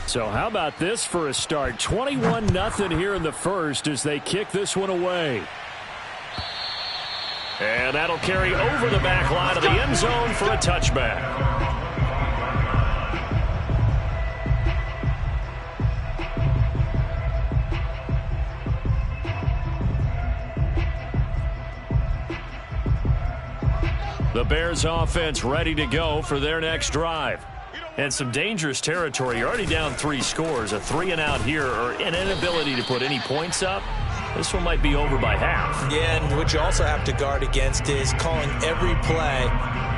So how about this for a start? 21-0 here in the first as they kick this one away. And that'll carry over the back line of the end zone for a touchback. The Bears offense ready to go for their next drive. And some dangerous territory. You're already down 3 scores. A 3-and-out here or an inability to put any points up. This one might be over by half. Yeah, and what you also have to guard against is calling every play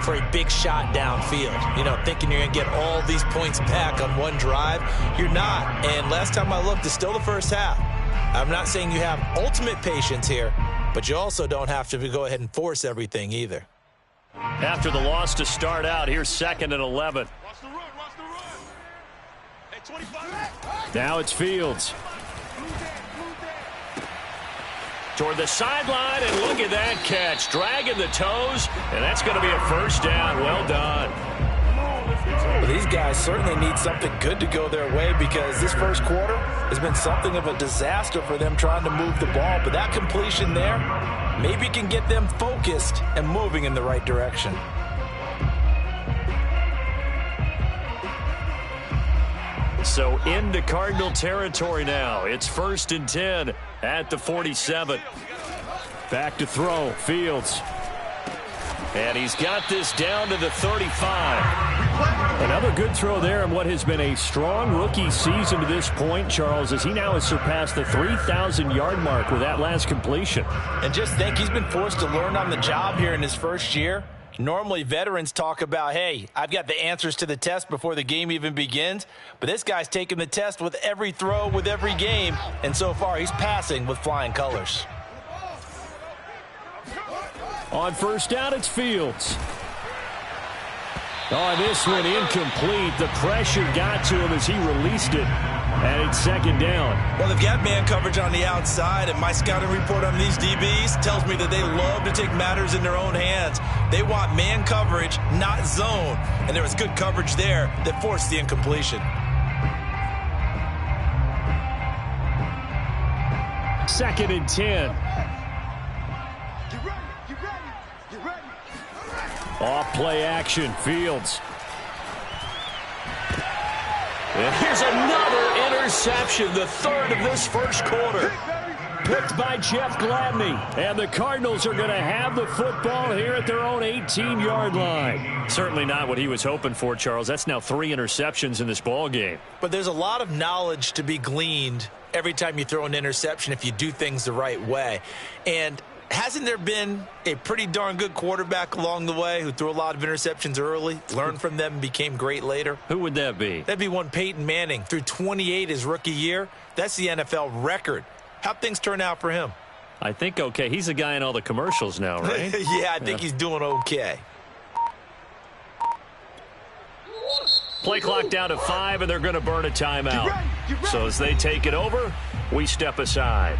for a big shot downfield. You know, thinking you're going to get all these points back on one drive. You're not. And last time I looked, it's still the first half. I'm not saying you have ultimate patience here, but you also don't have to go ahead and force everything either. After the loss to start out, here's 2nd and 11. Watch the run. Hey, 25. Now it's Fields. Toward the sideline, and look at that catch. Dragging the toes, and that's going to be a first down. Well done. Well, these guys certainly need something good to go their way because this first quarter has been something of a disaster for them trying to move the ball. But that completion there maybe can get them focused and moving in the right direction. So into Cardinal territory now. It's 1st and 10 at the 47. Back to throw, Fields. And he's got this down to the 35. Another good throw there in what has been a strong rookie season to this point, Charles, as he now has surpassed the 3,000-yard mark with that last completion. And just think, he's been forced to learn on the job here in his first year. Normally, veterans talk about, hey, I've got the answers to the test before the game even begins. But this guy's taking the test with every throw, with every game. And so far, he's passing with flying colors. On first down, it's Fields. On this one, incomplete. The pressure got to him as he released it. And it's 2nd down. Well, they've got man coverage on the outside, and my scouting report on these DBs tells me that they love to take matters in their own hands. They want man coverage, not zone. And there was good coverage there that forced the incompletion. 2nd and 10. Off play action, Fields. And here's another interception, the 3rd of this first quarter. Picked by Jeff Gladney. And the Cardinals are going to have the football here at their own 18-yard line. Certainly not what he was hoping for, Charles. That's now 3 interceptions in this ball game. But there's a lot of knowledge to be gleaned every time you throw an interception if you do things the right way. And hasn't there been a pretty darn good quarterback along the way who threw a lot of interceptions early, learned from them, and became great later? Who would that be? That'd be one Peyton Manning. Threw 28 his rookie year. That's the NFL record. How'd things turn out for him? I think okay. He's a guy in all the commercials now, right? Yeah, I think he's doing okay. Play clock down to 5, and they're going to burn a timeout. So as they take it over, we step aside.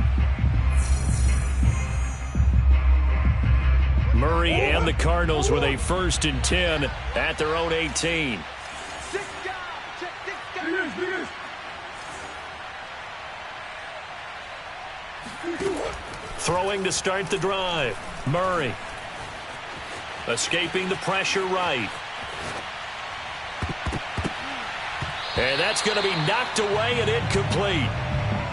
Murray and the Cardinals with a 1st and 10 at their own 18. Throwing to start the drive. Murray. Escaping the pressure right. And that's going to be knocked away and incomplete.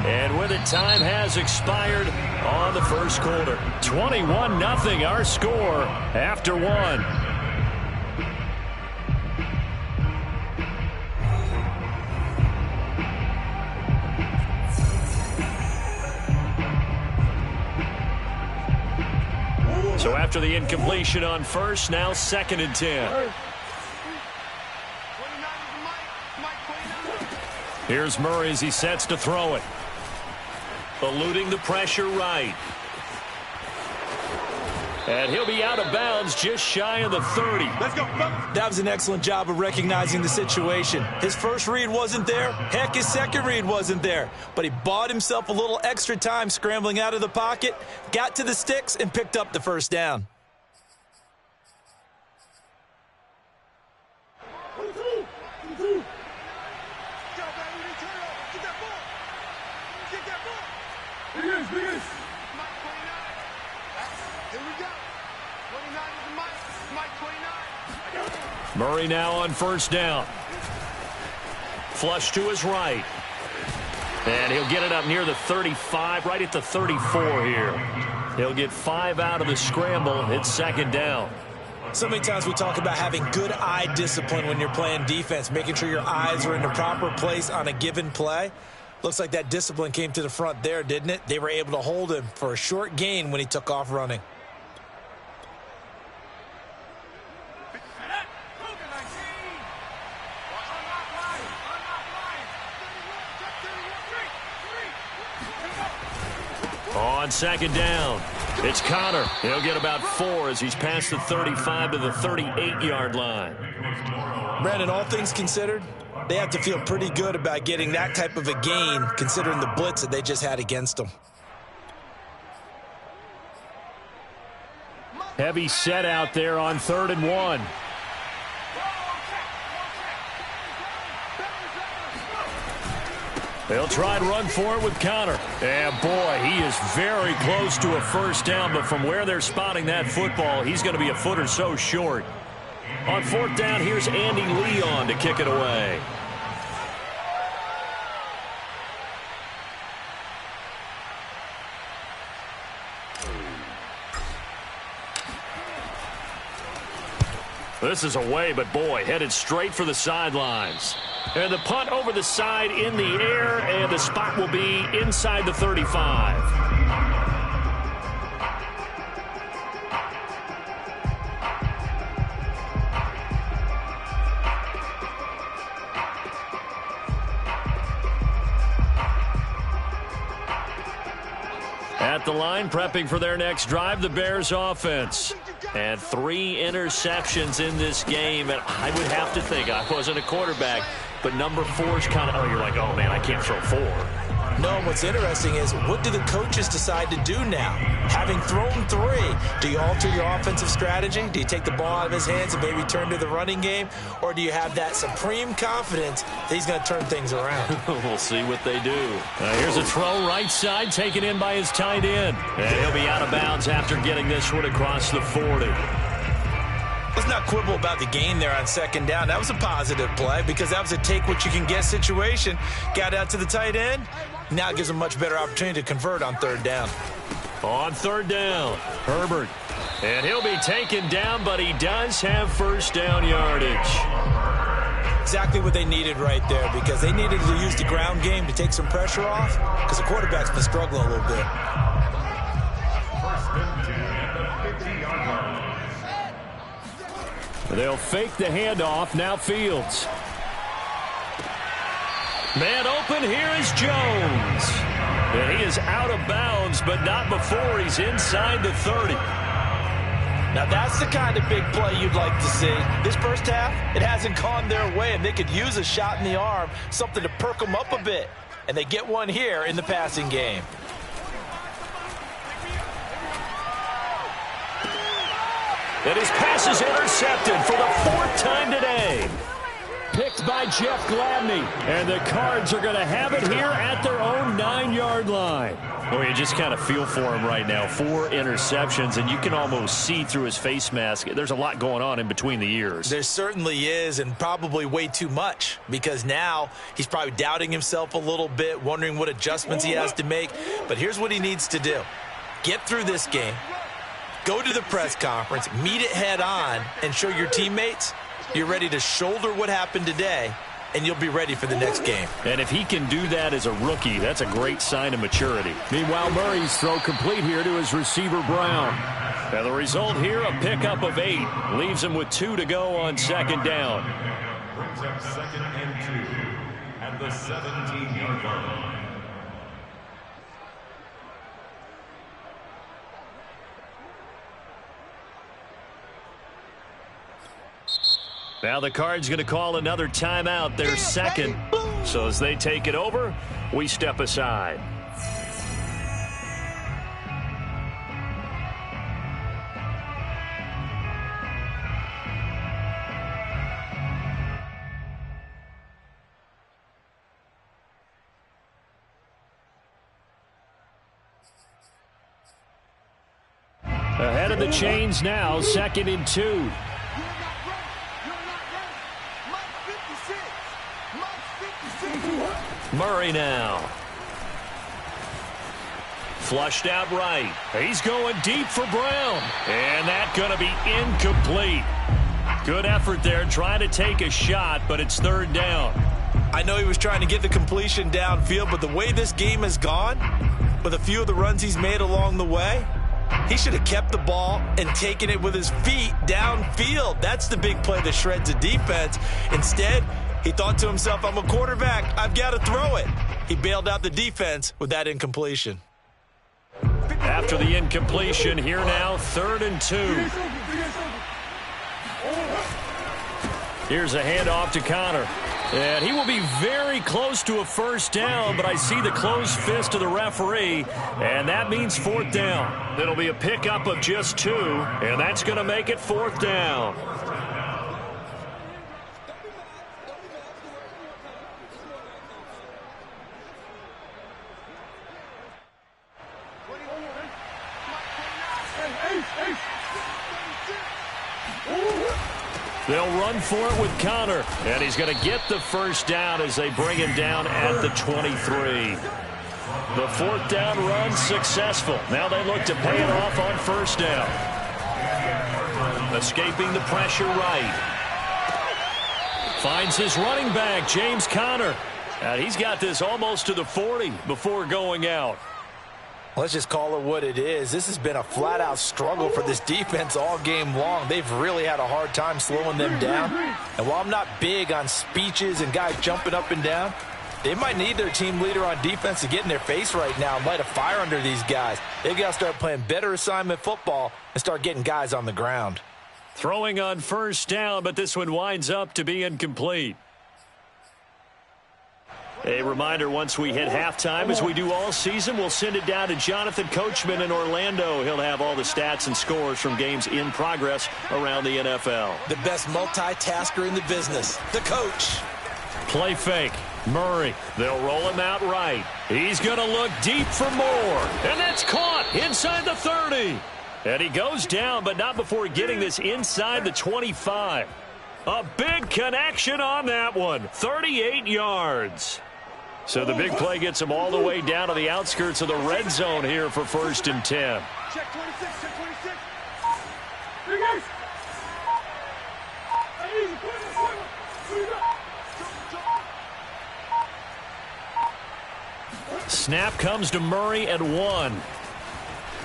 And with it, time has expired on the first quarter. 21-0 our score after 1. So after the incompletion on first, now 2nd and 10. Here's Murray as he sets to throw it. Eluding the pressure right. And he'll be out of bounds just shy of the 30. Let's go. That was an excellent job of recognizing the situation. His first read wasn't there. Heck, his second read wasn't there. But he bought himself a little extra time scrambling out of the pocket, got to the sticks, and picked up the first down. Get that ball. Get that ball. Here we go. 29 is the Mike. Mike 29. Murray now on first down. Flush to his right. And he'll get it up near the 35, right at the 34 here. He'll get 5 out of the scramble. It's second down. So many times we talk about having good eye discipline when you're playing defense, making sure your eyes are in the proper place on a given play. Looks like that discipline came to the front there, didn't it? They were able to hold him for a short gain when he took off running. On second down, it's Connor. He'll get about 4 as he's past the 35 to the 38-yard line. Brandon, all things considered, they have to feel pretty good about getting that type of a gain considering the blitz that they just had against them. Heavy set out there on 3rd and 1. They'll try and run for it with Connor. And boy, he is very close to a first down, but from where they're spotting that football, he's going to be a foot or so short. On 4th down, here's Andy Leon to kick it away. This is away, but boy, headed straight for the sidelines. And the punt over the side in the air, and the spot will be inside the 35. At the line, prepping for their next drive, the Bears offense. And 3 interceptions in this game, and I would have to think, I wasn't a quarterback, but number 4 is kind of, oh, you're like, oh, man, I can't throw 4. No, what's interesting is what do the coaches decide to do now? Having thrown 3, do you alter your offensive strategy? Do you take the ball out of his hands and maybe turn to the running game? Or do you have that supreme confidence that he's going to turn things around? We'll see what they do. Here's a throw right side, taken in by his tight end. And he'll be out of bounds after getting this one across the 40. Let's not quibble about the gain there on 2nd down. That was a positive play because that was a take-what-you-can-get situation. Got out to the tight end. Now it gives him a much better opportunity to convert on 3rd down. On 3rd down, Herbert. And he'll be taken down, but he does have first down yardage. Exactly what they needed right there because they needed to use the ground game to take some pressure off because the quarterback's been struggling a little bit. They'll fake the handoff. Now Fields. Man open. Here is Jones. And he is out of bounds, but not before he's inside the 30. Now that's the kind of big play you'd like to see. This first half, it hasn't gone their way, and they could use a shot in the arm, something to perk them up a bit. And they get one here in the passing game. And his pass is intercepted for the 4th time today. Picked by Jeff Gladney. And the Cards are going to have it here at their own 9-yard line. Well, you just kind of feel for him right now. 4 interceptions, and you can almost see through his face mask. There's a lot going on in between the ears. There certainly is, and probably way too much, because now he's probably doubting himself a little bit, wondering what adjustments he has to make. But here's what he needs to do. Get through this game. Go to the press conference, meet it head on, and show your teammates you're ready to shoulder what happened today, and you'll be ready for the next game. And if he can do that as a rookie, that's a great sign of maturity. Meanwhile, Murray's throw complete here to his receiver, Brown. And the result here, a pickup of 8. Leaves him with 2 to go on 2nd down. Brings up 2nd and 2 at the 17-yard line. Now the Cards going to call another timeout, their 2nd. So as they take it over, we step aside. turn the chains now. 2nd and 2. You're not ready. Mike 56. Mike 56. Murray now. Flushed out right. He's going deep for Brown. And that's going to be incomplete. Good effort there trying to take a shot, but it's 3rd down. I know he was trying to get the completion downfield, but the way this game has gone, with a few of the runs he's made along the way, he should have kept the ball and taken it with his feet downfield. That's the big play that shreds the defense. Instead, he thought to himself, I'm a quarterback. I've got to throw it. He bailed out the defense with that incompletion. After the incompletion, here now, 3rd and 2. Here's a handoff to Connor. And he will be very close to a 1st down, but I see the closed fist of the referee, and that means 4th down. It'll be a pickup of just 2, and that's going to make it 4th down. They'll run for it with Connor, and he's going to get the 1st down as they bring him down at the 23. The 4th down run successful. Now they look to pay it off on 1st down. Escaping the pressure right. Finds his running back, James Conner. And he's got this almost to the 40 before going out. Let's just call it what it is. This has been a flat-out struggle for this defense all game long. They've really had a hard time slowing them down. And while I'm not big on speeches and guys jumping up and down, they might need their team leader on defense to get in their face right now and light a fire under these guys. They've got to start playing better assignment football and start getting guys on the ground. Throwing on 1st down, but this one winds up to be incomplete. A reminder, once we hit halftime, as we do all season, we'll send it down to Jonathan Coachman in Orlando. He'll have all the stats and scores from games in progress around the NFL. The best multitasker in the business, the coach. Play fake. Murray. They'll roll him out right. He's going to look deep for more. And that's caught inside the 30. And he goes down, but not before getting this inside the 25. A big connection on that one. 38 yards. So the big play gets him all the way down to the outskirts of the red zone here for 1st and 10. Check 26, check 26. Snap comes to Murray at 1.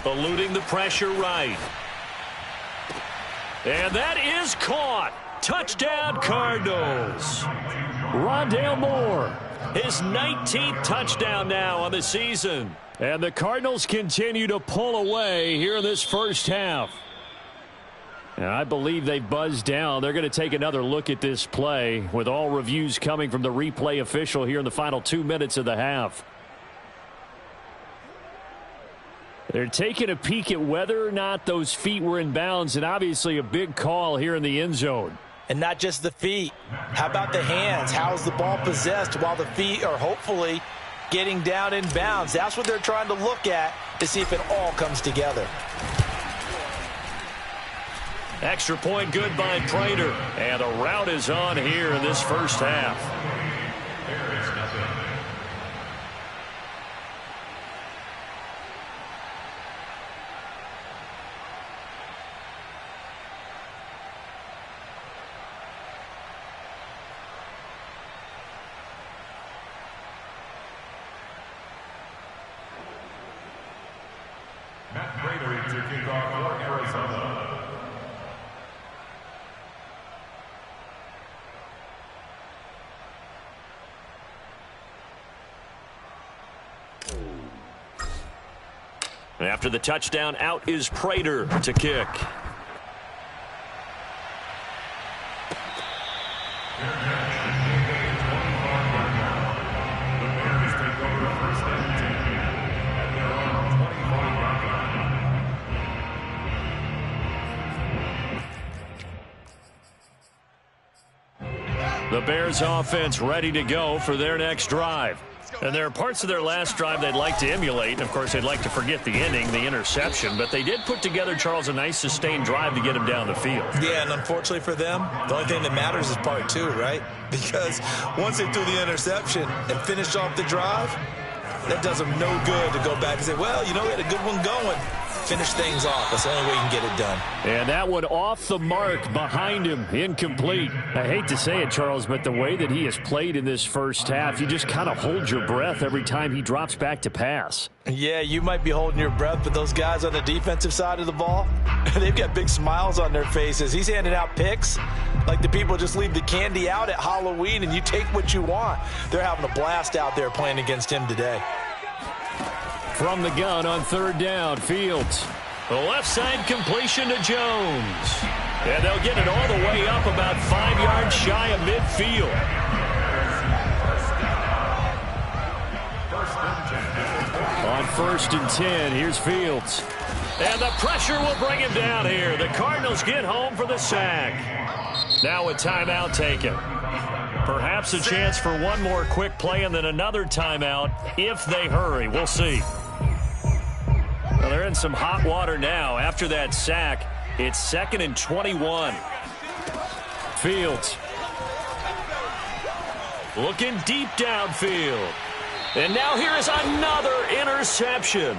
Eluding the pressure right. And that is caught. Touchdown Cardinals. Rondale Moore. His 19th touchdown now on the season. And the Cardinals continue to pull away here in this 1st half. And I believe they buzzed down. They're going to take another look at this play with all reviews coming from the replay official here in the final 2 minutes of the half. They're taking a peek at whether or not those feet were in bounds, and obviously a big call here in the end zone. And not just the feet. How about the hands? How's the ball possessed while the feet are hopefully getting down in bounds? That's what they're trying to look at to see if it all comes together. Extra point good by Prater. And the route is on here in this 1st half. Matt Prater to kick off for Arizona. After the touchdown, out is Prater to kick. The Bears offense ready to go for their next drive. And there are parts of their last drive they'd like to emulate. And, of course, they'd like to forget the ending, the interception. But they did put together, Charles, a nice sustained drive to get him down the field. Yeah, and unfortunately for them, the only thing that matters is part two, right? Because once they threw the interception and finished off the drive, that does them no good to go back and say, well, you know, we had a good one going. Finish things off. That's the only way you can get it done. And that one off the mark behind him, incomplete. I hate to say it, Charles, but the way that he has played in this first half, you just kind of hold your breath every time he drops back to pass. Yeah, you might be holding your breath, but those guys on the defensive side of the ball, they've got big smiles on their faces. He's handing out picks like the people just leave the candy out at Halloween and you take what you want. They're having a blast out there playing against him today. From the gun on third down, Fields. The left side completion to Jones. And they'll get it all the way up about 5 yards shy of midfield. On 1st and 10, here's Fields. And the pressure will bring him down here. The Cardinals get home for the sack. Now a timeout taken. Perhaps a chance for one more quick play and then another timeout if they hurry. We'll see. Well, they're in some hot water now. After that sack, it's 2nd and 21. Fields. Looking deep downfield. And now here is another interception.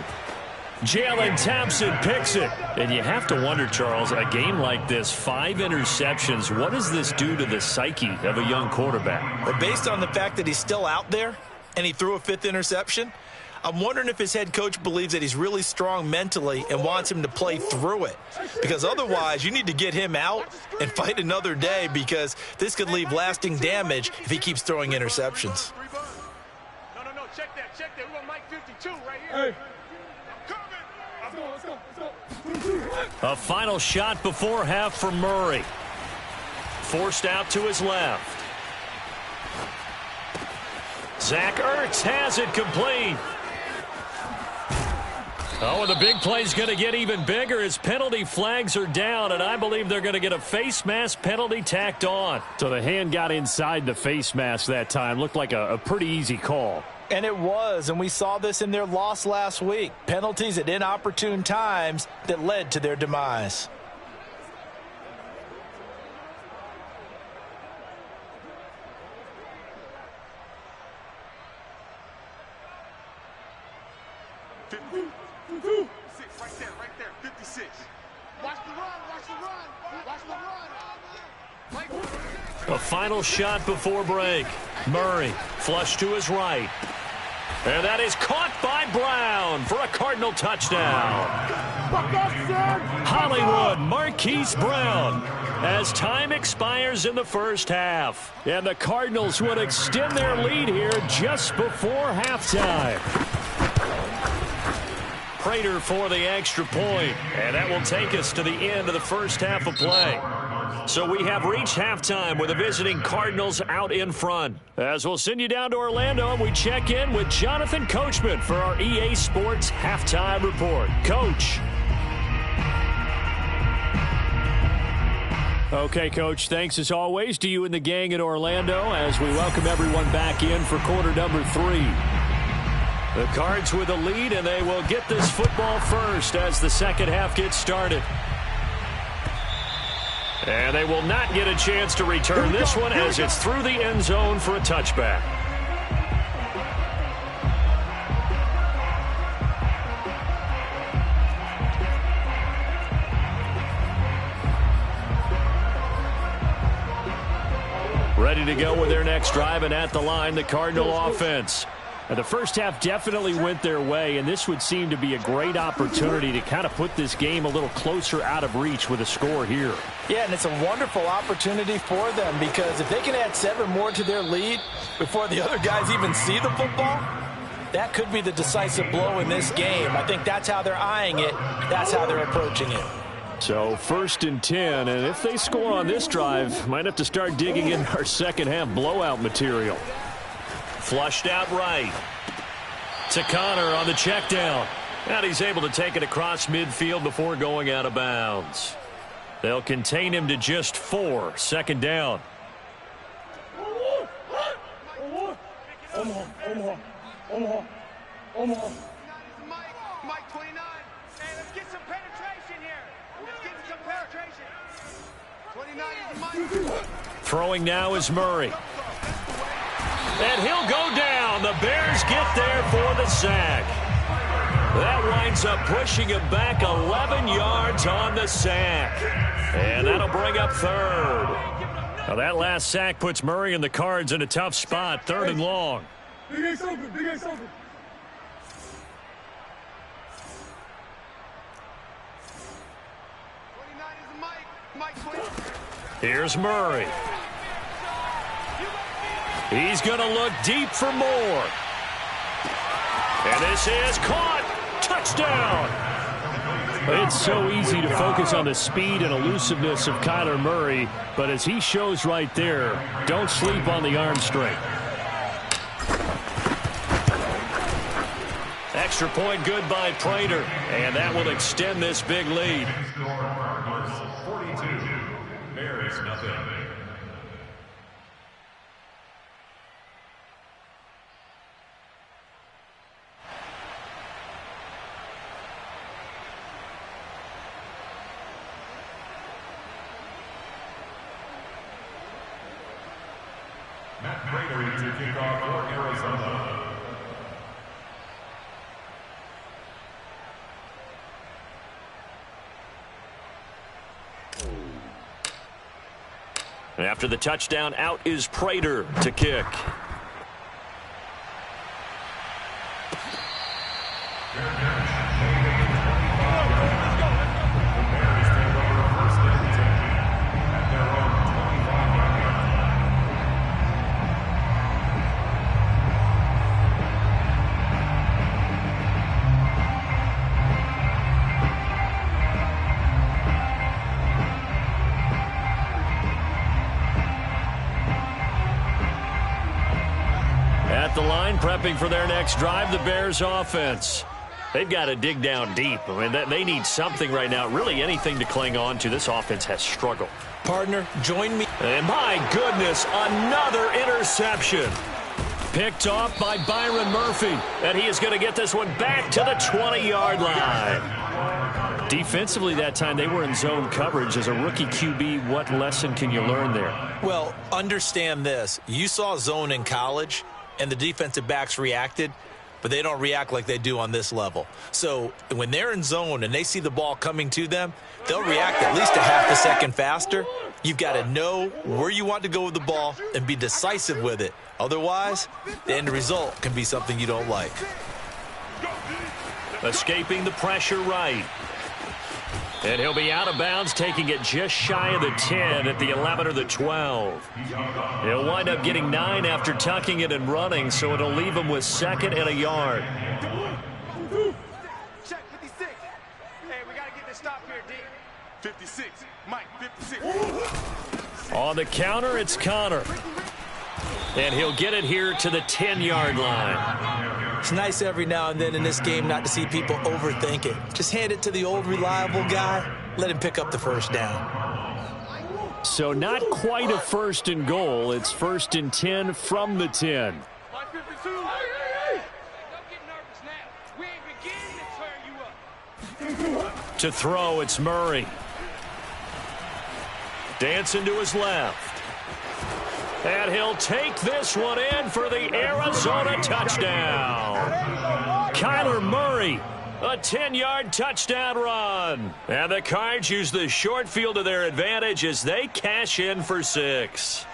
Jalen Thompson picks it. And you have to wonder, Charles, a game like this, 5 interceptions, what does this do to the psyche of a young quarterback? Well, based on the fact that he's still out there and he threw a 5th interception, I'm wondering if his head coach believes that he's really strong mentally and wants him to play through it. Because otherwise, you need to get him out and fight another day because this could leave lasting damage if he keeps throwing interceptions. No, check that. We want Mike 52 right here. Hey. Let's go. A final shot before half for Murray. Forced out to his left. Zach Ertz has it complete. Oh, and the big play's going to get even bigger as penalty flags are down, and I believe they're going to get a face mask penalty tacked on. So the hand got inside the face mask that time. Looked like a pretty easy call. And it was, and we saw this in their loss last week. Penalties at inopportune times that led to their demise. Right there, 56. Watch the run. A final shot before break. Murray flush to his right. And that is caught by Brown for a Cardinal touchdown. Hollywood Marquise Brown as time expires in the first half. And the Cardinals would extend their lead here just before halftime. Prater for the extra point, and that will take us to the end of the first half of play. So we have reached halftime with the visiting Cardinals out in front. As we'll send you down to Orlando, and we check in with Jonathan Coachman for our EA Sports Halftime Report. Coach. Okay, Coach, thanks as always to you and the gang in Orlando as we welcome everyone back in for quarter number 3. The Cards with a lead, and they will get this football first as the second half gets started. And they will not get a chance to return this one as it's through the end zone for a touchback. Ready to go with their next drive, and at the line, the Cardinal offense. And the first half definitely went their way, and this would seem to be a great opportunity to kind of put this game a little closer out of reach with a score here. Yeah, and it's a wonderful opportunity for them because if they can add 7 more to their lead before the other guys even see the football, that could be the decisive blow in this game. I think that's how they're eyeing it. That's how they're approaching it. So 1st and 10, and if they score on this drive, might have to start digging in our second half blowout material. Flushed out right. To Connor on the check down. And he's able to take it across midfield before going out of bounds. They'll contain him to just 4. Second down. Mike 29. Hey, let's get some penetration here. Let's get some penetration. 29 is Mike. Throwing now is Murray. And he'll go down. The Bears get there for the sack. That winds up pushing him back 11 yards on the sack. And that'll bring up third. Now that last sack puts Murray and the Cards in a tough spot, 3rd and long. Big Ace open, Big Ace open. 29 is Mike 29. Here's Murray. He's going to look deep for more. And this is caught. Touchdown. It's so easy to focus on the speed and elusiveness of Kyler Murray, but as he shows right there, don't sleep on the arm strength. Extra point good by Prater, and that will extend this big lead. 42. Bears nothing. Matt Prater to kick off for Arizona. After the touchdown, out is Prater to kick. At the line, prepping for their next drive, the Bears offense. They've got to dig down deep. I mean, they need something right now, really anything to cling on to. This offense has struggled. Partner, join me. And my goodness, another interception. Picked off by Byron Murphy. And he is going to get this one back to the 20-yard line. Defensively that time, they were in zone coverage. As a rookie QB, what lesson can you learn there? Well, understand this. You saw zone in college, and the defensive backs reacted, but they don't react like they do on this level. So when they're in zone and they see the ball coming to them, they'll react at least a half a second faster. You've got to know where you want to go with the ball and be decisive with it. Otherwise, the end result can be something you don't like. Escaping the pressure right. And he'll be out of bounds, taking it just shy of the 10 at the 11 or the 12. He'll wind up getting 9 after tucking it and running, so it'll leave him with 2nd and a yard. Check 56. Hey, we got to get this stop here, D. 56. Mike, 56. On the counter, it's Connor. And he'll get it here to the 10-yard line. It's nice every now and then in this game not to see people overthink it. Just hand it to the old reliable guy. Let him pick up the first down. So not quite a 1st and goal. It's 1st and 10 from the 10. Mike 52. Don't get nervous now. We ain't beginning to turn you up. To throw, it's Murray. Dancing to his left. And he'll take this one in for the Arizona touchdown. Kyler Murray, a 10-yard touchdown run. And the Cards use the short field to their advantage as they cash in for 6.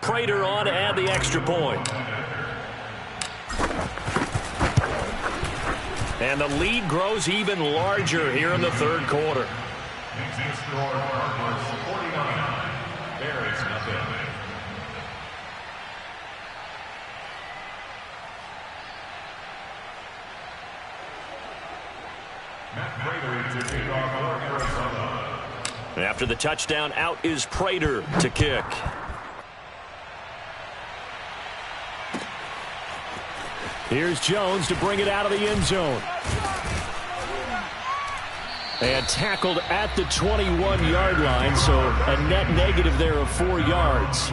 Prater on to add the extra point. And the lead grows even larger here in the 3rd quarter. Bears nothing. Matt Prater to kick off for Arizona. After the touchdown, out is Prater to kick. Here's Jones to bring it out of the end zone. And tackled at the 21-yard line, so a net negative there of 4 yards.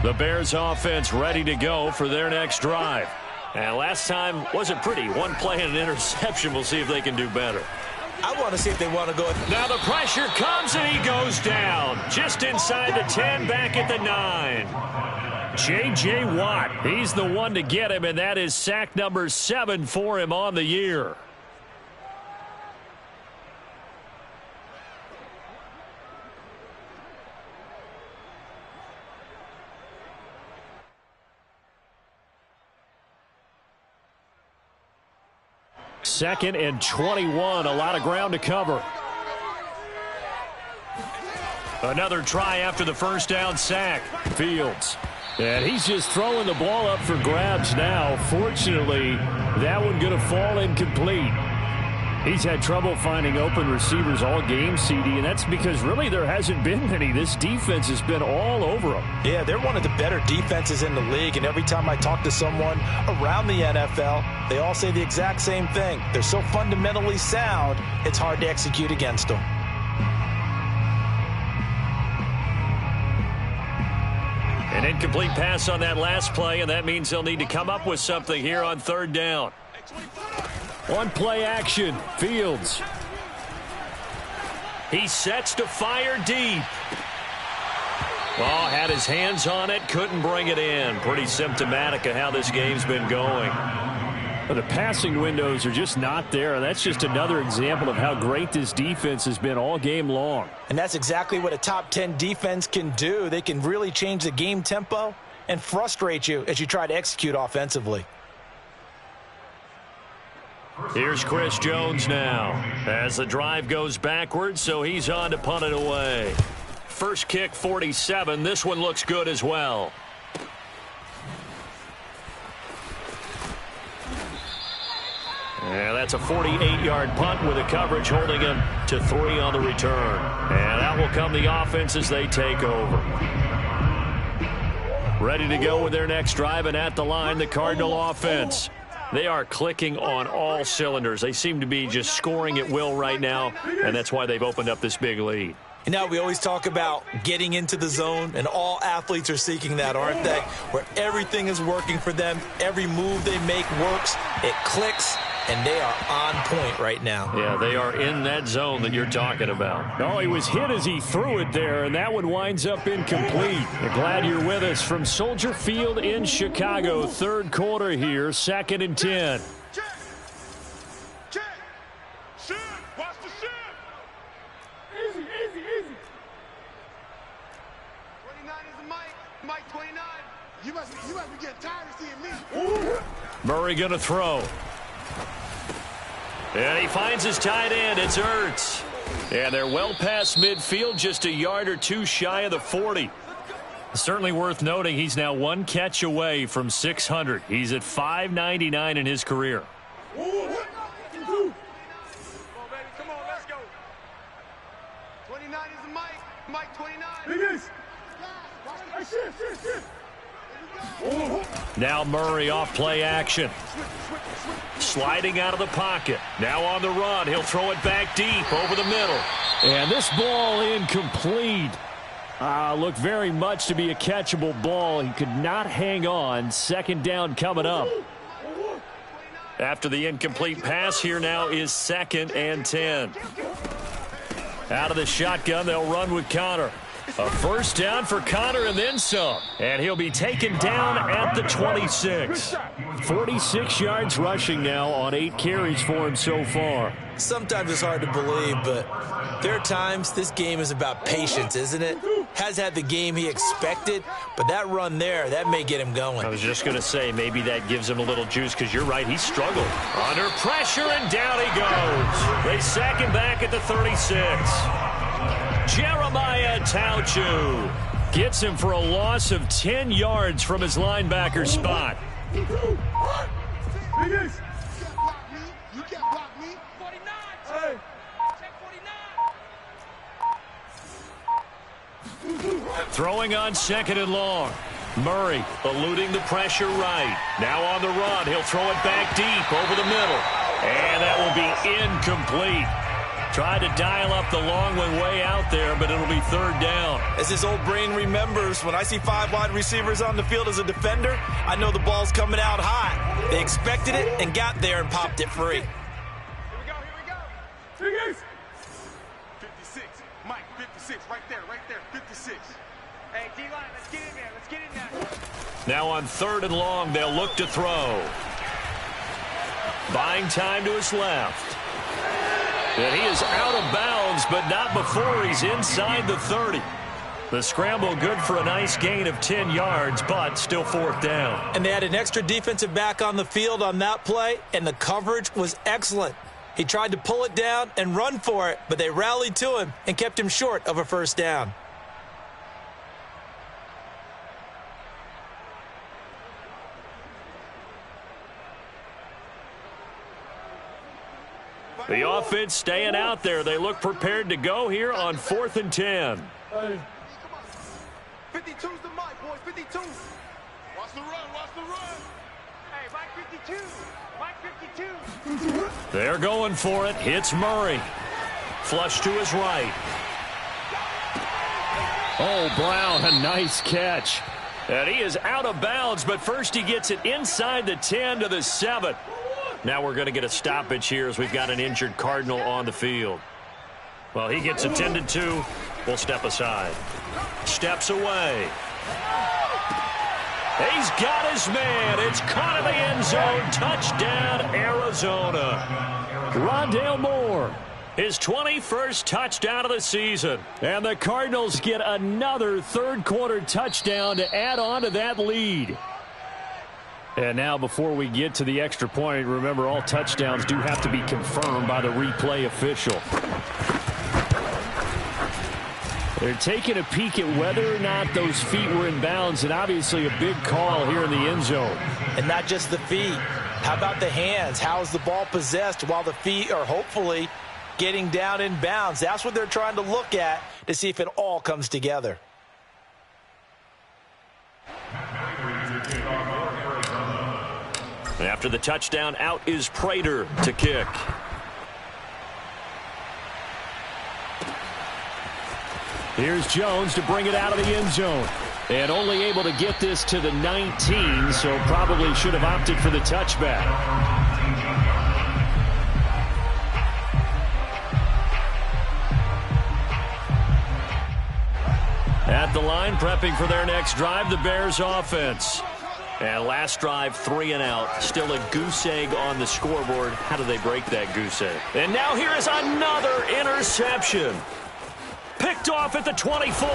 The Bears offense ready to go for their next drive. And last time wasn't pretty. One play and an interception. We'll see if they can do better. I want to see if they want to go. Now the pressure comes and he goes down. Just inside the 10, back at the 9. J.J. Watt, he's the one to get him, and that is sack number 7 for him on the year. Second and 21, a lot of ground to cover. Another try after the first down sack. Fields. And he's just throwing the ball up for grabs now. Fortunately, that one going to fall incomplete. He's had trouble finding open receivers all game, CD, and that's because really there hasn't been many. This defense has been all over them. Yeah, they're one of the better defenses in the league, and every time I talk to someone around the NFL, they all say the exact same thing. They're so fundamentally sound, it's hard to execute against them. An incomplete pass on that last play, and that means they'll need to come up with something here on third down. One play action. Fields. He sets to fire deep. Oh, had his hands on it, couldn't bring it in. Pretty symptomatic of how this game's been going. But the passing windows are just not there. That's just another example of how great this defense has been all game long. And that's exactly what a top 10 defense can do. They can really change the game tempo and frustrate you as you try to execute offensively. Here's Chris Jones now as the drive goes backwards, so he's on to punt it away. First kick, 47. This one looks good as well. And that's a 48-yard punt with a coverage holding him to 3 on the return. And out will come the offense as they take over. Ready to go with their next drive, and at the line, the Cardinal offense. They are clicking on all cylinders. They seem to be just scoring at will right now, and that's why they've opened up this big lead. You know, we always talk about getting into the zone, and all athletes are seeking that, aren't they? Where everything is working for them, every move they make works, it clicks, and they are on point right now. Yeah, they are in that zone that you're talking about. Oh, he was hit as he threw it there, and that one winds up incomplete. We're glad you're with us from Soldier Field in Chicago. Third quarter here, 2nd and 10. Check. Shoot. Watch the shoot. Easy. 29 is Mike 29. You must be getting tired of seeing me. Murray going to throw. And he finds his tight end. It's Ertz. And they're well past midfield, just a yard or two shy of the 40. Certainly worth noting he's now one catch away from 600. He's at 599 in his career. Come on, baby. Come on, let's go. 29 is Mike 29. Now Murray off play action. Sliding out of the pocket. Now on the run. He'll throw it back deep over the middle. And this ball incomplete. Looked very much to be a catchable ball. He could not hang on. Second down coming up. After the incomplete pass, here now is 2nd and 10. Out of the shotgun, they'll run with Connor. A first down for Connor and then some. And he'll be taken down at the 26. 46 yards rushing now on 8 carries for him so far. Sometimes it's hard to believe, but there are times this game is about patience, isn't it? Has had the game he expected, but that run there, that may get him going. I was just going to say, maybe that gives him a little juice, because you're right, he struggled. Under pressure, and down he goes. They sack him back at the 36. Jeremiah Tauchu gets him for a loss of 10 yards from his linebacker spot. Throwing on 2nd and long. Murray eluding the pressure right. Now on the run. He'll throw it back deep over the middle. And that will be incomplete. Tried to dial up the long one way out there, but it'll be 3rd down. As his old brain remembers, when I see 5 wide receivers on the field as a defender, I know the ball's coming out hot. They expected it and got there and popped it free. Here we go. 56. Mike, 56. Right there. 56. Hey, D-line, let's get in there. Now on 3rd and long, they'll look to throw. Buying time to his left. And he is out of bounds, but not before he's inside the 30. The scramble good for a nice gain of 10 yards, but still 4th down. And they had an extra defensive back on the field on that play, and the coverage was excellent. He tried to pull it down and run for it, but they rallied to him and kept him short of a 1st down. The offense staying out there. They look prepared to go here on 4th and 10. 52's the Mike, boys. 52. Watch the run. Hey, Mike 52. They're going for it. Hits Murray. Flush to his right. Oh, Brown, a nice catch. And he is out of bounds, but first he gets it inside the 10 to the 7. Now we're going to get a stoppage here as we've got an injured Cardinal on the field. Well, he gets attended to. We'll step aside. Steps away. He's got his man. It's caught in the end zone. Touchdown, Arizona. Rondale Moore, his 21st touchdown of the season. And the Cardinals get another 3rd quarter touchdown to add on to that lead. And now before we get to the extra point, remember all touchdowns do have to be confirmed by the replay official. They're taking a peek at whether or not those feet were in bounds, and obviously a big call here in the end zone. And not just the feet. How about the hands? How is the ball possessed while the feet are hopefully getting down in bounds? That's what they're trying to look at to see if it all comes together. After the touchdown, out is Prater to kick. Here's Jones to bring it out of the end zone. And only able to get this to the 19, so probably should have opted for the touchback. At the line, prepping for their next drive, the Bears offense. And last drive, 3 and out. Still a goose egg on the scoreboard. How do they break that goose egg? And now here is another interception. Picked off at the 24.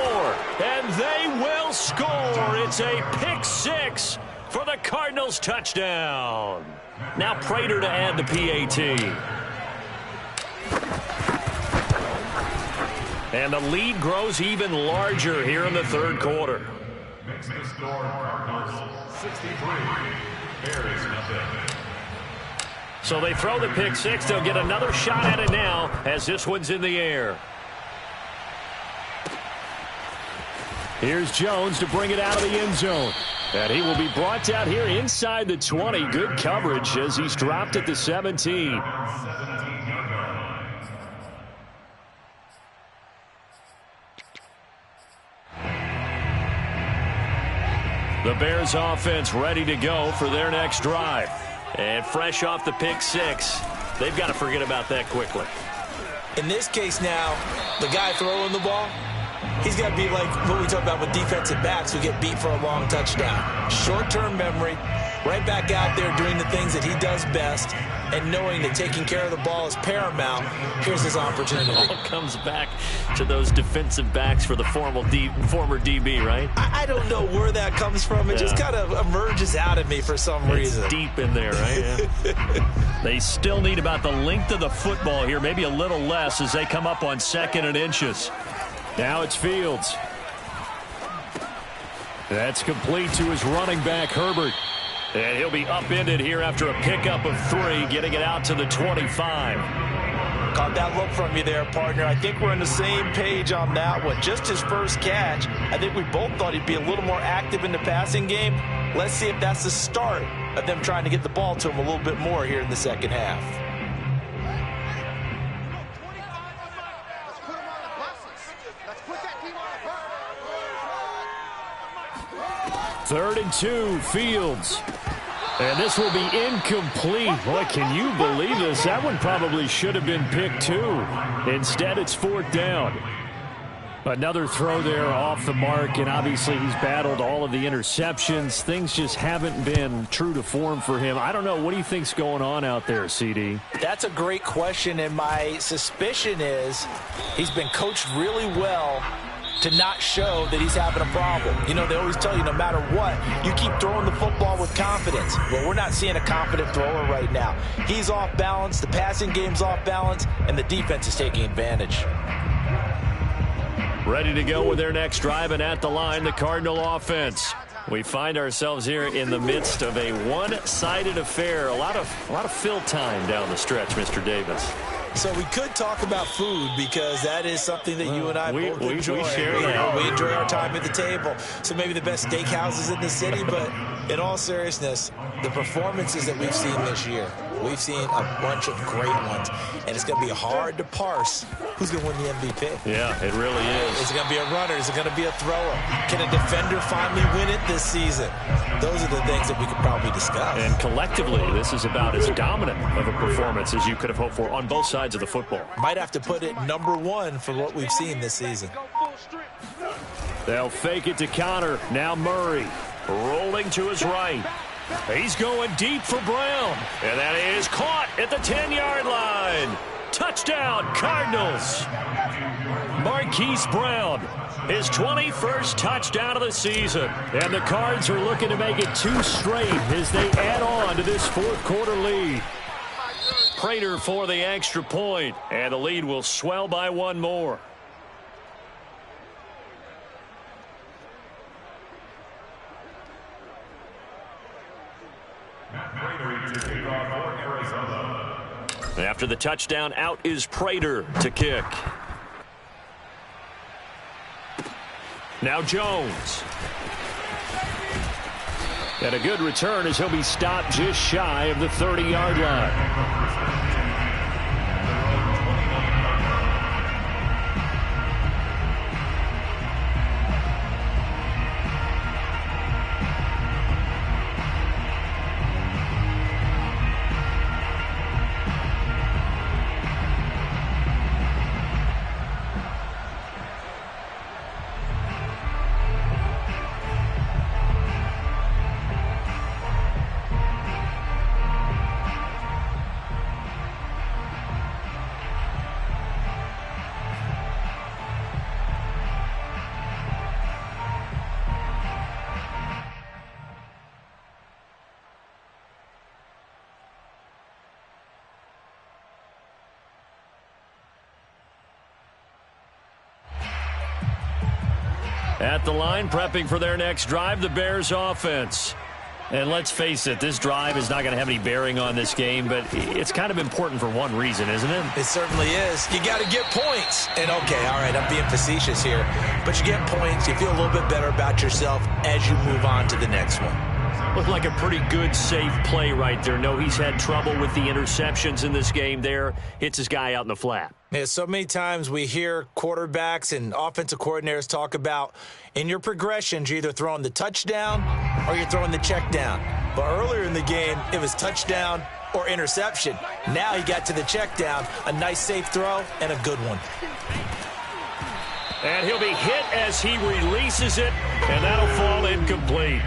And they will score. It's a pick 6 for the Cardinals touchdown. Now Prater to add the PAT. And the lead grows even larger here in the 3rd quarter. Makes the score Cardinals 63, Bears nothing. So they throw the pick 6. They'll get another shot at it now as this one's in the air. Here's Jones to bring it out of the end zone. And he will be brought down here inside the 20. Good coverage as he's dropped at the 17. The Bears offense ready to go for their next drive. And fresh off the pick 6, they've got to forget about that quickly. In this case now, the guy throwing the ball, he's got to be like what we talk about with defensive backs who get beat for a long touchdown. Short-term memory, right back out there doing the things that he does best, and knowing that taking care of the ball is paramount. Here's his opportunity. It all comes back to those defensive backs for the former DB, right? I don't know where that comes from. It just kind of emerges out of me for some reason. It's deep in there, right? Yeah. They still need about the length of the football here, maybe a little less as they come up on 2nd and inches. Now it's Fields. That's complete to his running back, Herbert. And he'll be upended here after a pickup of 3, getting it out to the 25. Caught that look from you there, partner. I think we're on the same page on that one. Just his first catch. I think we both thought he'd be a little more active in the passing game. Let's see if that's the start of them trying to get the ball to him a little bit more here in the second half. Third and 2, Fields. And this will be incomplete. Boy, can you believe this? That one probably should have been picked too. Instead, it's fourth down. Another throw there off the mark, and obviously he's battled all of the interceptions. Things just haven't been true to form for him. I don't know. What do you think's going on out there, CD? That's a great question, and my suspicion is he's been coached really well to not show that he's having a problem. You know, they always tell you no matter what, you keep throwing the football with confidence. Well, we're not seeing a confident thrower right now. He's off balance, the passing game's off balance, and the defense is taking advantage. Ready to go with their next drive, and at the line, the Cardinal offense. We find ourselves here in the midst of a one-sided affair. A lot of fill time down the stretch, Mr. Davis. So we could talk about food because that is something that you and I both enjoy. We share that. We enjoy our time at the table. So maybe the best steakhouses in the city, but in all seriousness, the performances that we've seen this year, we've seen a bunch of great ones, and it's going to be hard to parse who's going to win the MVP. Yeah, it really is. Is it going to be a runner? Is it going to be a thrower? Can a defender finally win it this season? Those are the things that we could probably discuss. And collectively, this is about as dominant of a performance as you could have hoped for on both sides of the football. Might have to put it #1 for what we've seen this season. They'll fake it to counter. Now Murray rolling to his right. He's going deep for Brown. And that is caught at the 10-yard line. Touchdown, Cardinals. Marquise Brown, his 21st touchdown of the season. And the Cards are looking to make it 2 straight as they add on to this fourth quarter lead. Prater for the extra point, and the lead will swell by 1 more. After the touchdown, out is Prater to kick. Now Jones. And a good return as he'll be stopped just shy of the 30-yard line. At the line, prepping for their next drive, the Bears offense. And let's face it, this drive is not going to have any bearing on this game, but it's kind of important for one reason, isn't it? It certainly is. You got to get points. And, okay, all right, I'm being facetious here. But you get points, you feel a little bit better about yourself as you move on to the next one. Looked like a pretty good, safe play right there. No, he's had trouble with the interceptions in this game there. Hits his guy out in the flat. Yeah, so many times we hear quarterbacks and offensive coordinators talk about in your progressions, you're either throwing the touchdown or you're throwing the check down. But earlier in the game, it was touchdown or interception. Now he got to the check down, a nice safe throw, and a good one. And he'll be hit as he releases it, and that'll fall incomplete.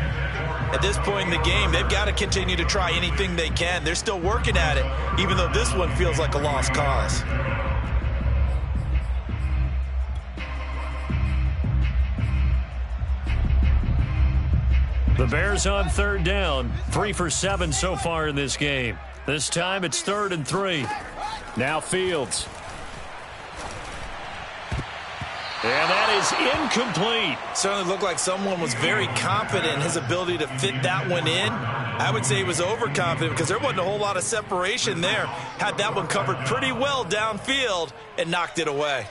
At this point in the game, they've got to continue to try anything they can. They're still working at it, even though this one feels like a lost cause. The Bears on third down, 3 for 7 so far in this game. This time it's 3rd and 3. Now Fields. And that is incomplete. Certainly looked like someone was very confident in his ability to fit that one in. I would say he was overconfident because there wasn't a whole lot of separation there. Had that one covered pretty well downfield and knocked it away.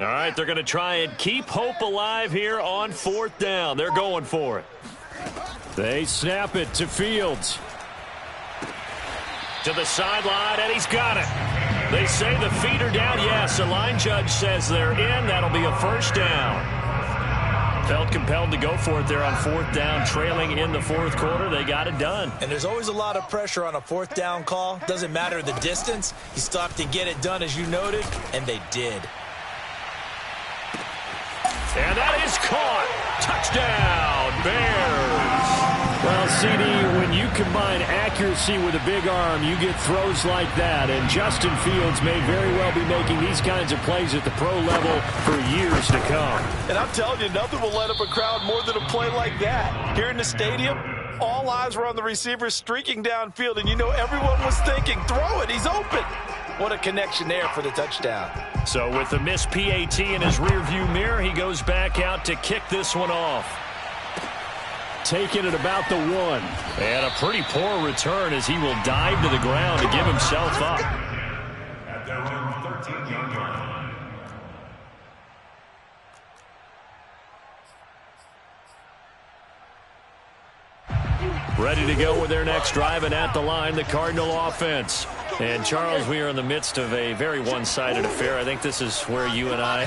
All right, they're going to try and keep hope alive here on 4th down. They're going for it. They snap it to Fields. To the sideline, and he's got it. They say the feet are down. Yes, the line judge says they're in. That'll be a 1st down. Felt compelled to go for it there on 4th down, trailing in the 4th quarter. They got it done. And there's always a lot of pressure on a 4th down call. Doesn't matter the distance. You still have to get it done, as you noted, and they did. And that is caught. Touchdown, Bears. Well, CD, when you combine accuracy with a big arm, you get throws like that. And Justin Fields may very well be making these kinds of plays at the pro level for years to come. And I'm telling you, nothing will light up a crowd more than a play like that. Here in the stadium, all eyes were on the receiver streaking downfield, and you know everyone was thinking, throw it, he's open. What a connection there for the touchdown. So with the missed PAT in his rearview mirror, he goes back out to kick this one off. Taking it about the 1. And a pretty poor return as he will dive to the ground to give himself up. At their own 13-yard line. Ready to go with their next drive, and at the line, the Cardinal offense. And, Charles, we are in the midst of a very one-sided affair. I think this is where you and I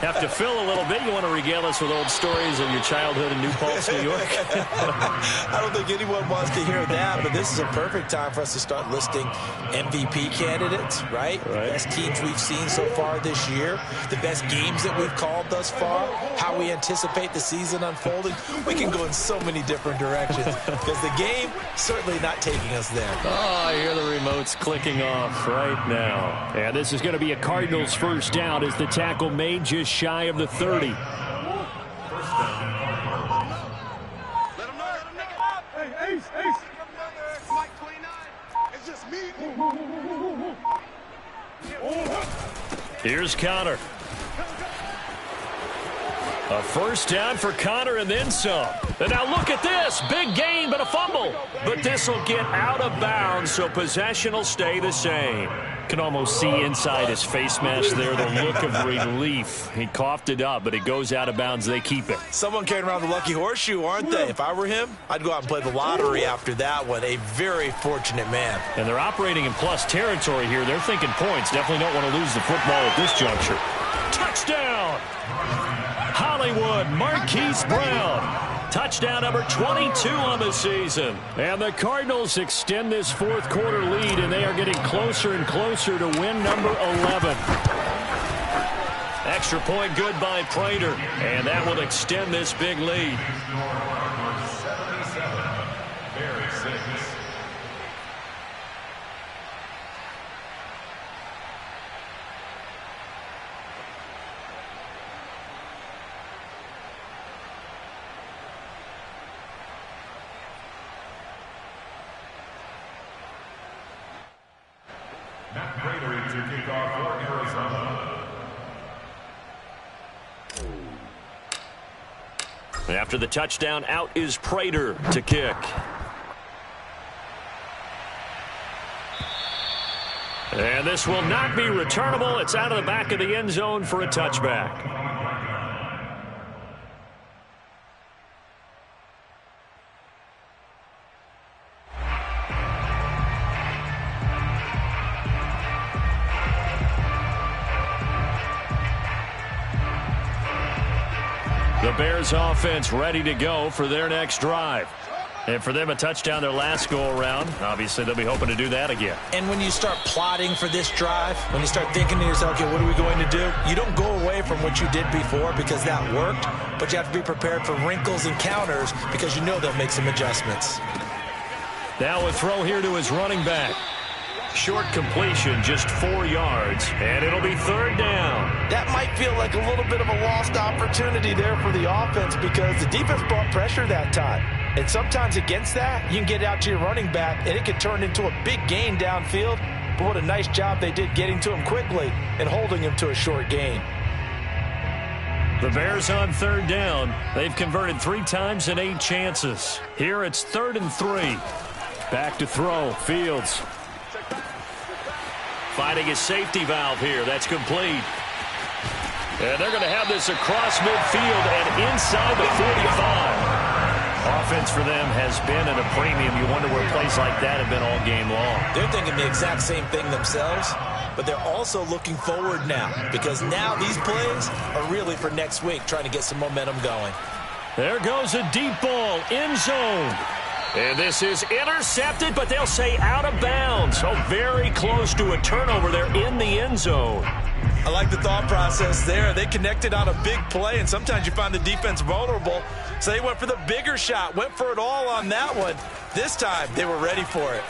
have to fill a little bit. You want to regale us with old stories of your childhood in New Paltz, New York? I don't think anyone wants to hear that, but this is a perfect time for us to start listing MVP candidates, right? The best teams we've seen so far this year, the best games that we've called thus far, how we anticipate the season unfolding. We can go in so many different directions because the game certainly not taking us there. Oh, I hear the remotes clicking off right now. And this is going to be a Cardinals 1st down as the tackle made just shy of the 30. Let him know. Hey, Ace. Mike 29. It's just me. Here's Connor. A 1st down for Connor and then some. And now look at this. Big gain, but a fumble. But this will get out of bounds, so possession will stay the same. Can almost see inside his face mask there the look of relief. He coughed it up, but it goes out of bounds. They keep it. Someone carrying around the lucky horseshoe, aren't they? If I were him, I'd go out and play the lottery after that one. A very fortunate man. And they're operating in plus territory here. They're thinking points. Definitely don't want to lose the football at this juncture. Touchdown! Hollywood Marquise Brown. Touchdown number 22 on the season. And the Cardinals extend this 4th quarter lead, and they are getting closer and closer to win number 11. Extra point good by Prater, and that will extend this big lead. 77, Bears 6. Matt Prater to kick off for Arizona. After the touchdown, out is Prater to kick. And this will not be returnable. It's out of the back of the end zone for a touchback. The Bears offense ready to go for their next drive. And for them, a touchdown their last go-around. Obviously, they'll be hoping to do that again. And when you start plotting for this drive, when you start thinking to yourself, okay, what are we going to do? You don't go away from what you did before because that worked, but you have to be prepared for wrinkles and counters because you know they'll make some adjustments. Now a throw here to his running back. Short completion, just 4 yards, and it'll be 3rd down. That might feel like a little bit of a lost opportunity there for the offense because the defense brought pressure that time. And sometimes against that, you can get out to your running back, and it could turn into a big gain downfield. But what a nice job they did getting to him quickly and holding him to a short gain. The Bears on 3rd down. They've converted 3 times in 8 chances. Here it's 3rd and 3. Back to throw. Fields finding his safety valve here. That's complete. And they're going to have this across midfield and inside the 45. Offense for them has been at a premium. You wonder where plays like that have been all game long. They're thinking the exact same thing themselves, but they're also looking forward now because now these plays are really for next week, trying to get some momentum going. There goes a deep ball, end zone. And this is intercepted, but they'll say out of bounds. So very close to a turnover there in the end zone. I like the thought process there. They connected on a big play, and sometimes you find the defense vulnerable. So they went for the bigger shot, went for it all on that one. This time, they were ready for it.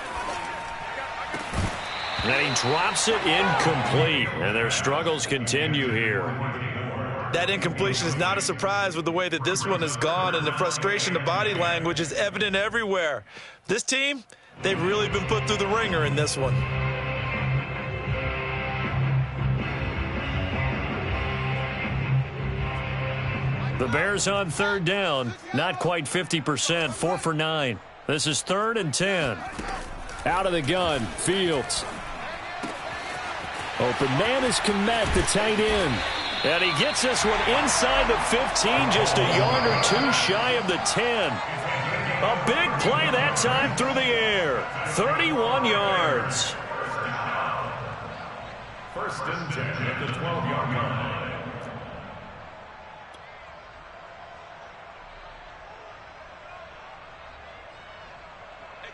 And he drops it incomplete, and their struggles continue here. That incompletion is not a surprise with the way that this one has gone, and the frustration, the body language is evident everywhere. This team, they've really been put through the ringer in this one. The Bears on 3rd down, not quite 50%, 4 for 9. This is 3rd and 10. Out of the gun, Fields. Open man is Kmet, the tight end. And he gets this one inside the 15, just a yard or 2 shy of the 10. A big play that time through the air. 31 yards. 1st and 10 at the 12-yard line.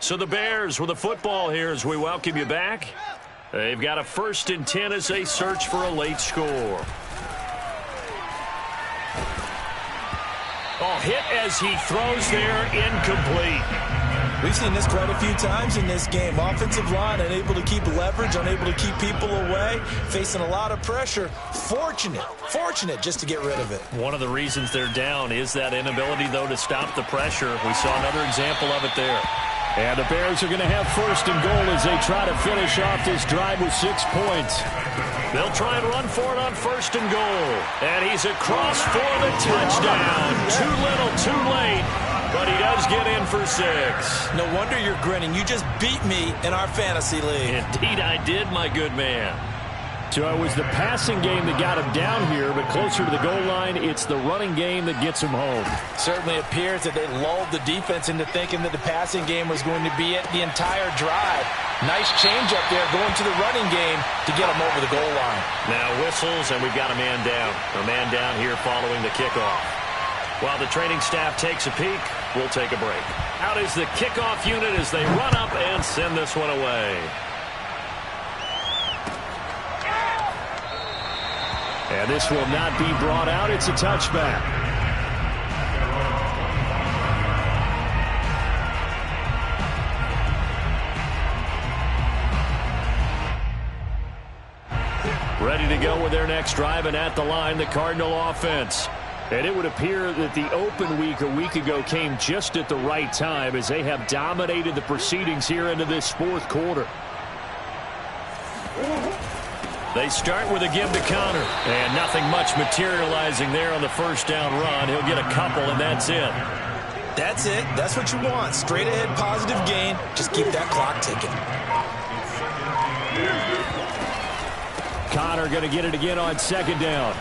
So the Bears with the football here as we welcome you back. They've got a 1st and 10 as they search for a late score. Oh, hit as he throws there, incomplete. We've seen this quite a few times in this game. Offensive line unable to keep leverage, unable to keep people away, facing a lot of pressure. Fortunate just to get rid of it. One of the reasons they're down is that inability, though, to stop the pressure. We saw another example of it there. And the Bears are going to have 1st and goal as they try to finish off this drive with 6 points. They'll try and run for it on 1st and goal. And he's across for the touchdown. Too little, too late. But he does get in for 6. No wonder you're grinning. You just beat me in our fantasy league. Indeed I did, my good man. So it was the passing game that got him down here, but closer to the goal line, it's the running game that gets him home. Certainly appears that they lulled the defense into thinking that the passing game was going to be it the entire drive. Nice change up there going to the running game to get him over the goal line. Now whistles, and we've got a man down. A man down here following the kickoff. While the training staff takes a peek, we'll take a break. Out is the kickoff unit as they run up and send this one away. And this will not be brought out. It's a touchback. Ready to go with their next drive, and at the line, the Cardinal offense. And it would appear that the open week a week ago came just at the right time as they have dominated the proceedings here into this 4th quarter. They start with a give to Connor, and nothing much materializing there on the 1st down run. He'll get a couple, and that's it. That's it. That's what you want. Straight ahead, positive gain. Just keep that clock ticking. Connor going to get it again on 2nd down.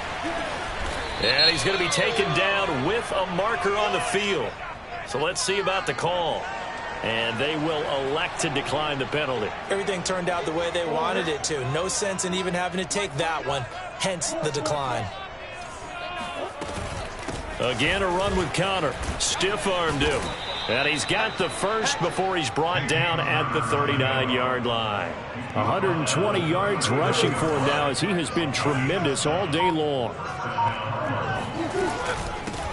And he's going to be taken down with a marker on the field. So let's see about the call. And they will elect to decline the penalty. Everything turned out the way they wanted it to. No sense in even having to take that one, hence the decline. Again, a run with Connor. Stiff-armed him. And he's got the first before he's brought down at the 39-yard line. 120 yards rushing for him now as he has been tremendous all day long.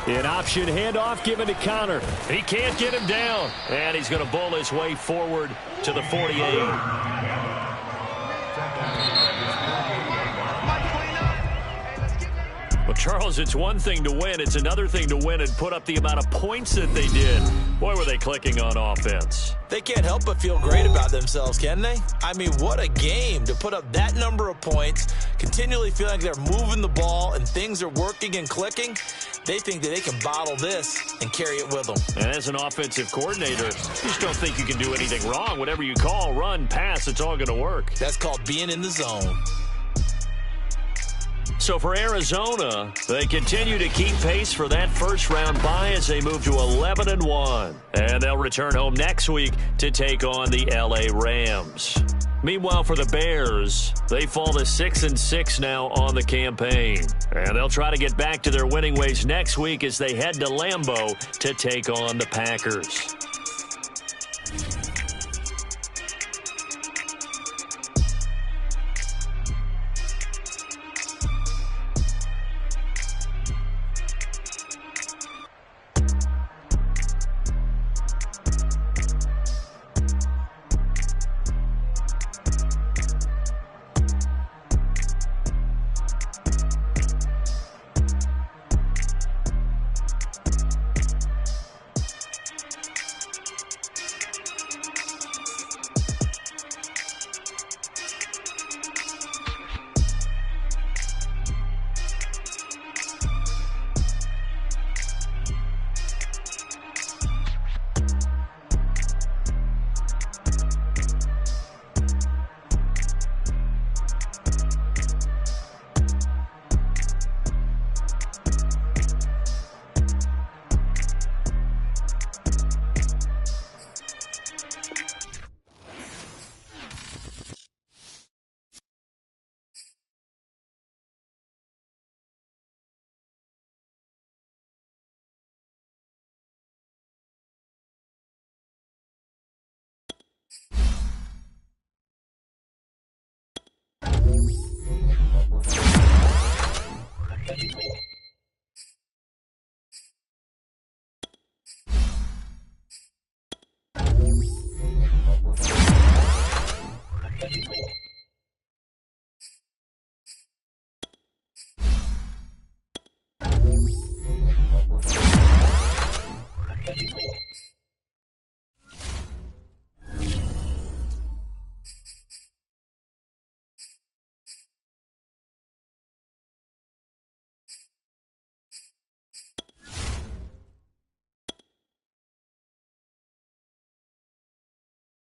An option handoff given to Connor. He can't get him down. And he's going to bowl his way forward to the 48. Charles, it's one thing to win. It's another thing to win and put up the amount of points that they did. Boy, were they clicking on offense. They can't help but feel great about themselves, can they? I mean, what a game to put up that number of points, continually feeling like they're moving the ball and things are working and clicking. They think that they can bottle this and carry it with them. And as an offensive coordinator, you just don't think you can do anything wrong. Whatever you call, run, pass, it's all going to work. That's called being in the zone. So for Arizona, they continue to keep pace for that first-round bye as they move to 11-1. And they'll return home next week to take on the L.A. Rams. Meanwhile, for the Bears, they fall to 6-6 now on the campaign. And they'll try to get back to their winning ways next week as they head to Lambeau to take on the Packers.